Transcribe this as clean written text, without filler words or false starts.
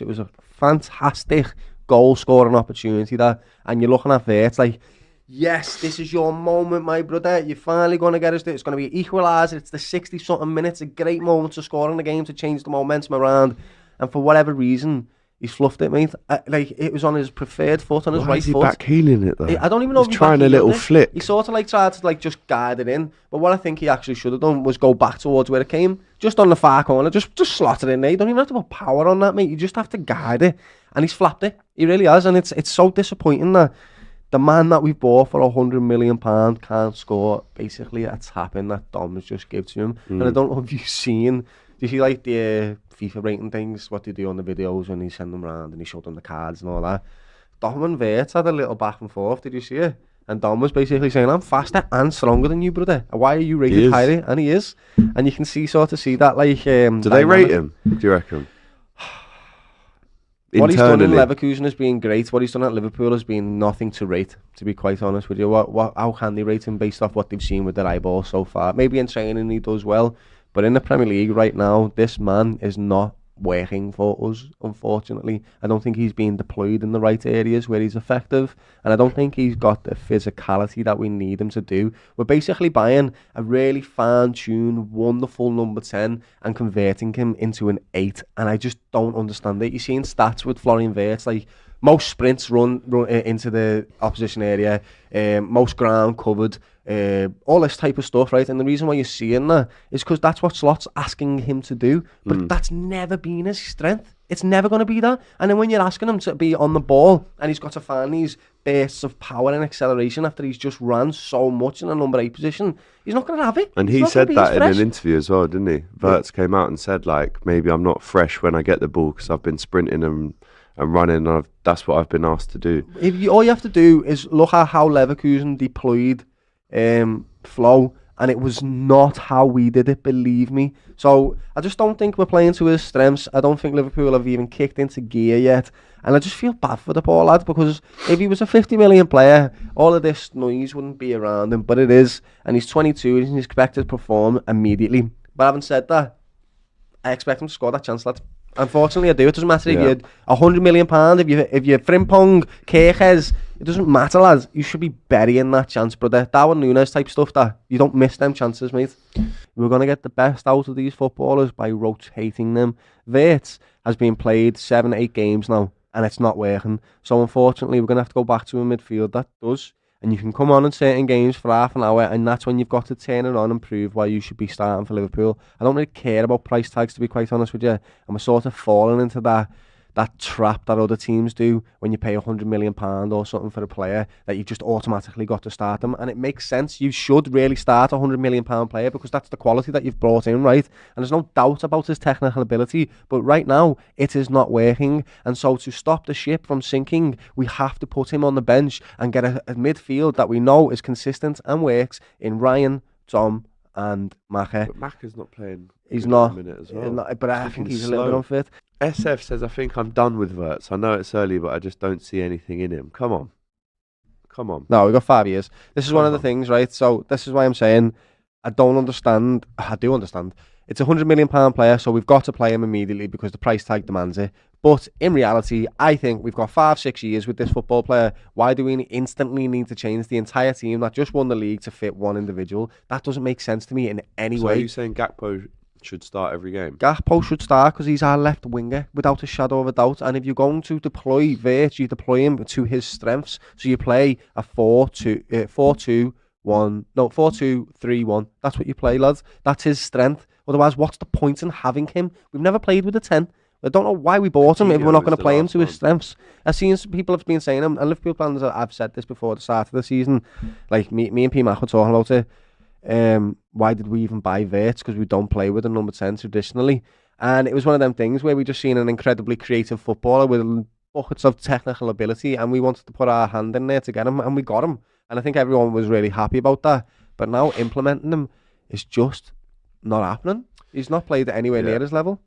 It was a fantastic goal-scoring opportunity, that, and you're looking at Wirtz like, yes, this is your moment, my brother. You're finally going to get us there. It's going to be an equaliser. It's the 60-something minutes, a great moment to score in the game to change the momentum around, and for whatever reason, he's fluffed it, mate. Like, it was on his preferred foot, on his right foot. Why is he backheeling it, though? I don't even know if he's trying a little flick. He sort of like tried to like just guide it in, but what I think he actually should have done was go back towards where it came, just on the far corner, just slot it in there. You don't even have to put power on that, mate. You just have to guide it, and he's flapped it. He really has, and it's so disappointing that the man that we've bought for £100 million can't score basically a tap-in that Dom has just given to him. And I don't know if you've seen, do you see like the FIFA rating things, what they do on the videos when he send them around and he showed them the cards and all that? Dom and Wirtz had a little back and forth, did you see it? And Dom was basically saying, I'm faster and stronger than you, brother. Why are you rated higher? And he is. And you can see that like... do they rate him, do you reckon? What he's done in Leverkusen has been great. What he's done at Liverpool has been nothing to rate, to be quite honest with you. How can they rate him based off what they've seen with their eyeballs so far? Maybe in training he does well, but in the Premier League right now, this man is not working for us, unfortunately. I don't think he's being deployed in the right areas where he's effective, and I don't think he's got the physicality that we need him to do. We're basically buying a really fine-tuned, wonderful number 10 and converting him into an 8, and I just don't understand it. You're seeing stats with Florian Wirtz, like most sprints run into the opposition area, most ground covered, all this type of stuff, right? And the reason why you're seeing that is because that's what Slot's asking him to do, but that's never been his strength. It's never going to be that. And then when you're asking him to be on the ball and he's got to find these bursts of power and acceleration after he's just ran so much in a number 8 position, he's not going to have it. And he said that in an interview as well, didn't he? Wirtz came out and said, like, maybe I'm not fresh when I get the ball because I've been sprinting and running, and that's what I've been asked to do. All you have to do is look at how Leverkusen deployed Flo, and it was not how we did it, believe me. So I just don't think we're playing to his strengths. I don't think Liverpool have even kicked into gear yet, and I just feel bad for the poor lad, because if he was a 50 million player, all of this noise wouldn't be around him, but it is, and he's 22 and he's expected to perform immediately. But having said that, I expect him to score that chance, lad. Unfortunately, I do. It doesn't matter if you're £100 million, if you're Frimpong, Kirches, it doesn't matter, lads. You should be burying that chance, brother. Darwin Núñez type stuff, that you don't miss them chances, mate. We're going to get the best out of these footballers by rotating them. Wirtz has been played 7, 8 games now, and it's not working. So unfortunately, we're going to have to go back to a midfield that does. And you can come on in certain games for half an hour, and that's when you've got to turn it on and prove why you should be starting for Liverpool. I don't really care about price tags, to be quite honest with you. And we're sort of falling into that trap that other teams do when you pay £100 million or something for a player, that you've just automatically got to start them. And it makes sense. You should really start a £100 million player, because that's the quality that you've brought in, right? And there's no doubt about his technical ability, but right now it is not working. And so to stop the ship from sinking, we have to put him on the bench and get a midfield that we know is consistent and works in Ryan, Tom and Maka. But Maka's not playing. He's not. Minute as well. But I think he's a little bit unfit. SF says, I think I'm done with Wirtz. I know it's early, but I just don't see anything in him. Come on. No, we've got 5 years. This is one of the things, right? So this is why I'm saying I don't understand. I do understand. It's a £100 million player, so we've got to play him immediately because the price tag demands it. But in reality, I think we've got 5-6 years with this football player. Why do we instantly need to change the entire team that just won the league to fit one individual? That doesn't make sense to me in any way. So are you saying Gakpo should start every game? Gakpo should start because he's our left winger without a shadow of a doubt. And if you're going to deploy Wirtz, you deploy him to his strengths. So you play a 4-2-3-1. That's what you play, lads. That's his strength. Otherwise, what's the point in having him? We've never played with a 10. I don't know why we bought him if we're not going to play him to his strengths. I've seen some people have been saying him, and Liverpool fans, I've said this before the start of the season, like me and P Mac were talking about it. Why did we even buy Wirtz? Because we don't play with a number 10 traditionally. And it was one of them things where we just seen an incredibly creative footballer with buckets of technical ability, and we wanted to put our hand in there to get him, and we got him. And I think everyone was really happy about that. But now implementing him is just not happening. He's not played at anywhere near his level.